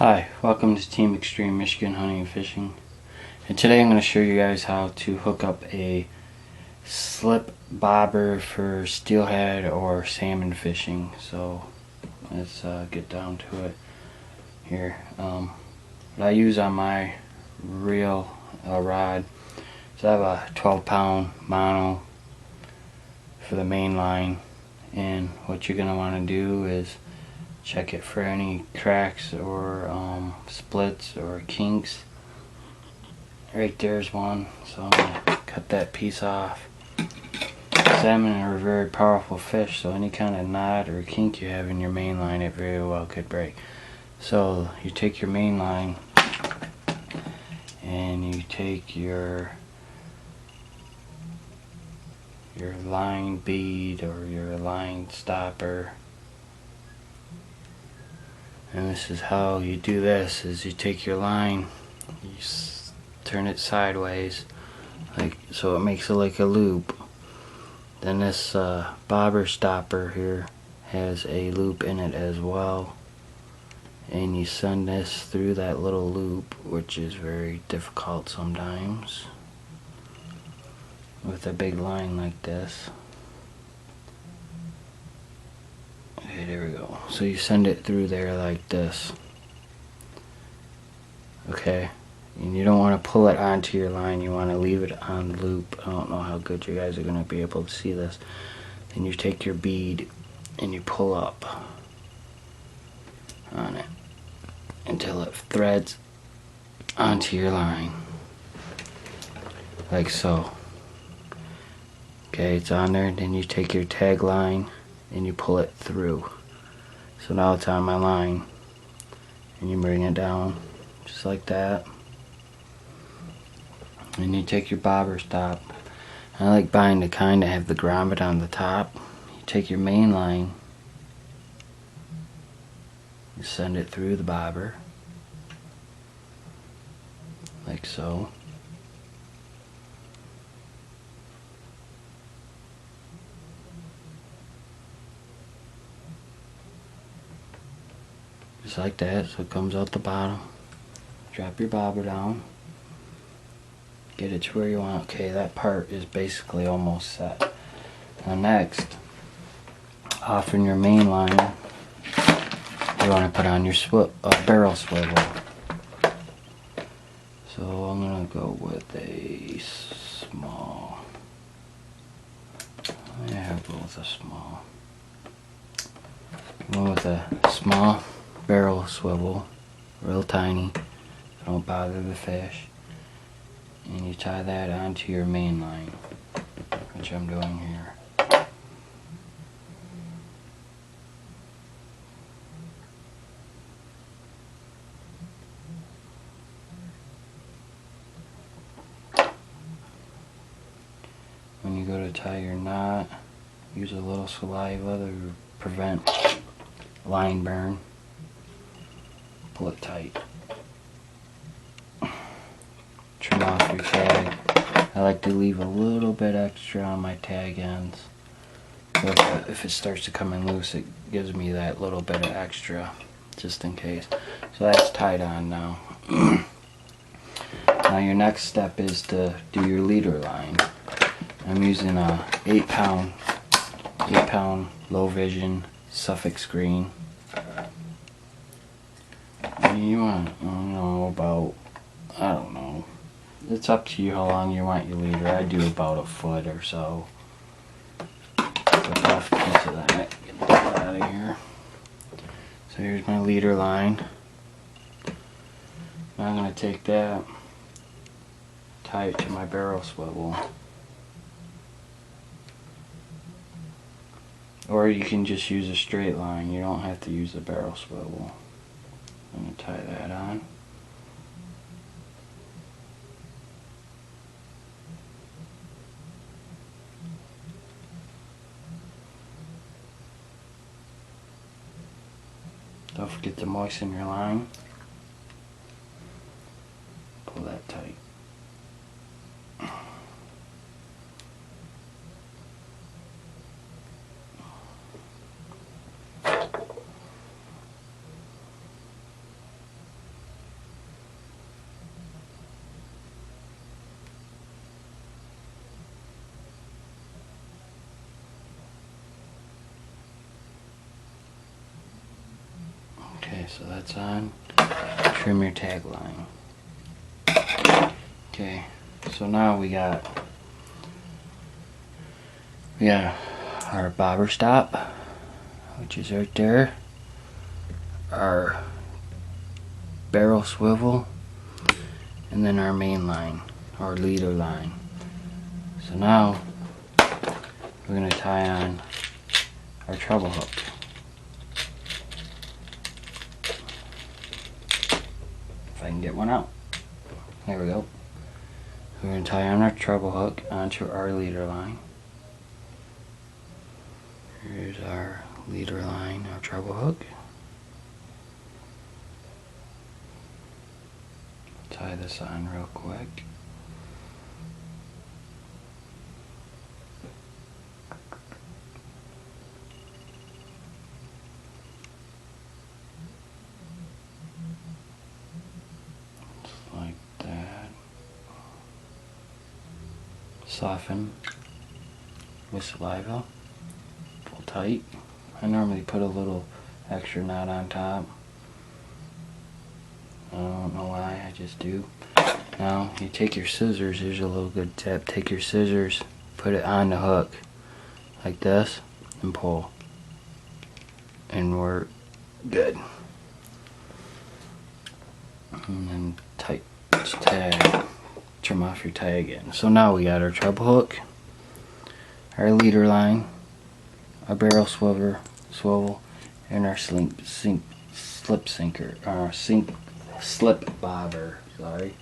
Hi, welcome to Team Extreme Michigan Hunting and Fishing, and today I'm going to show you guys how to hook up a slip bobber for steelhead or salmon fishing. So let's get down to it here. What I use on my reel rod, so I have a 12-pound mono for the Mainline, and what you're going to want to do is check it for any cracks or splits or kinks. Right there's one, so I'm going to cut that piece off. Salmon are a very powerful fish, so any kind of knot or kink you have in your main line, it very well could break. So you take your main line and you take your line bead or your line stopper. And this is how you do this, is you take your line, you turn it sideways, like so it makes it like a loop. Then this bobber stopper here has a loop in it as well. And you send this through that little loop, which is very difficult sometimes with a big line like this. Okay, there we go. So you send it through there like this. Okay, and you don't want to pull it onto your line, you want to leave it on loop. I don't know how good you guys are going to be able to see this. Then you take your bead and you pull up on it until it threads onto your line, like so. Okay, it's on there. Then you take your tag line and you pull it through. So now it's on my line, and you bring it down just like that. And you take your bobber stop. I like buying the kind that have the grommet on the top. You take your main line, you send it through the bobber like so. Just like that, so it comes out the bottom. Drop your bobber down. Get it to where you want. Okay, that part is basically almost set. Now next, off in your main line, you want to put on your barrel swivel. So I'm going to go with a small. Yeah, I'll go with a small. Go with a small barrel swivel, real tiny, don't bother the fish, and you tie that onto your main line, which I'm doing here. When you go to tie your knot, use a little saliva to prevent line burn. Pull it tight. Trim off your tag. I like to leave a little bit extra on my tag ends. So if it starts to come in loose, it gives me that little bit of extra, just in case. So that's tied on now. Now your next step is to do your leader line. I'm using a 8-pound low vision Suffix green. You want, I don't know, it's up to you how long you want your leader. I do about a foot or so. Put off a piece of that, get that out of here. So here's my leader line. Now I'm going to take that, tie it to my barrel swivel. Or you can just use a straight line, you don't have to use the barrel swivel. I'm going to tie that on. Don't forget to moisten your line. Pull that tight. Okay, so that's on. Trim your tag line. Okay, so now we got our bobber stop, which is right there, our barrel swivel, and then our main line, our leader line. So now we're going to tie on our treble hook. If I can get one out. There we go. We're going to tie on our treble hook onto our leader line. Here's our leader line, our treble hook. Tie this on real quick. Just like that. Soften with saliva. Pull tight. I normally put a little extra knot on top. I don't know why, I just do. Now you take your scissors, here's a little good tip. Take your scissors, put it on the hook like this, and pull. And we're good. And then tight tag, trim off your tag again. So now we got our treble hook, our leader line, our barrel swivel, and our slip bobber. Sorry.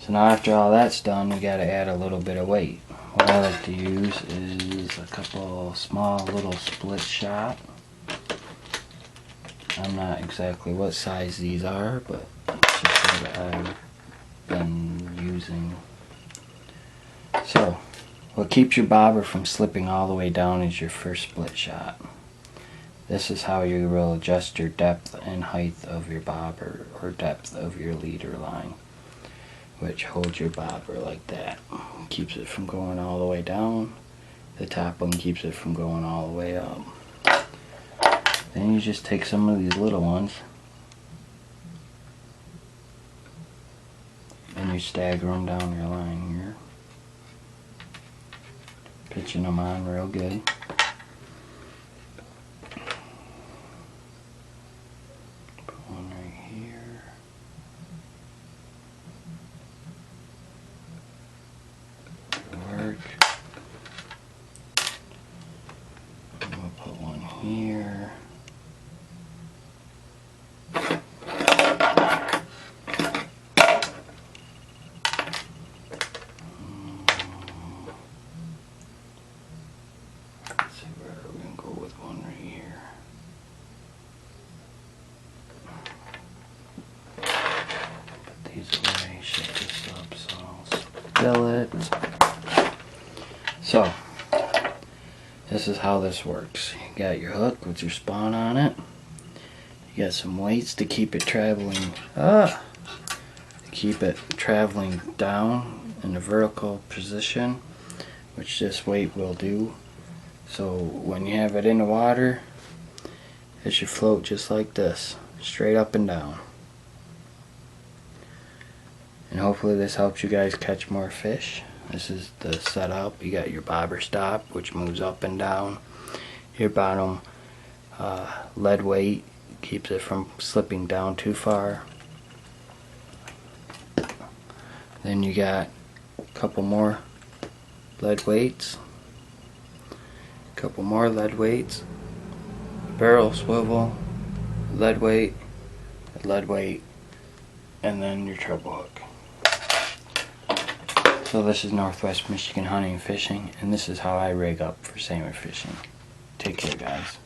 So now after all that's done, we got to add a little bit of weight. What I like to use is a couple small little split shot. I'm not exactly what size these are, but it's just what I've been using. So what keeps your bobber from slipping all the way down is your first split shot. This is how you will adjust your depth and height of your bobber, or depth of your leader line, which holds your bobber like that. Keeps it from going all the way down. The top one keeps it from going all the way up. Then you just take some of these little ones and you stagger them down your line here, pitching them on real good. Here. Let's see, where are we going to go with one right here? Put these away, shut this up so I'll spill it. So, this is how this works. You got your hook with your spawn on it. You got some weights to keep it traveling down in a vertical position, which this weight will do. So when you have it in the water, it should float just like this, straight up and down. And hopefully this helps you guys catch more fish. This is the setup. You got your bobber stop, which moves up and down. Your bottom lead weight keeps it from slipping down too far. Then you got a couple more lead weights. A couple more lead weights. Barrel swivel, lead weight, and then your treble hook. So this is Northwest Michigan hunting and fishing, and this is how I rig up for salmon fishing. Take care, guys.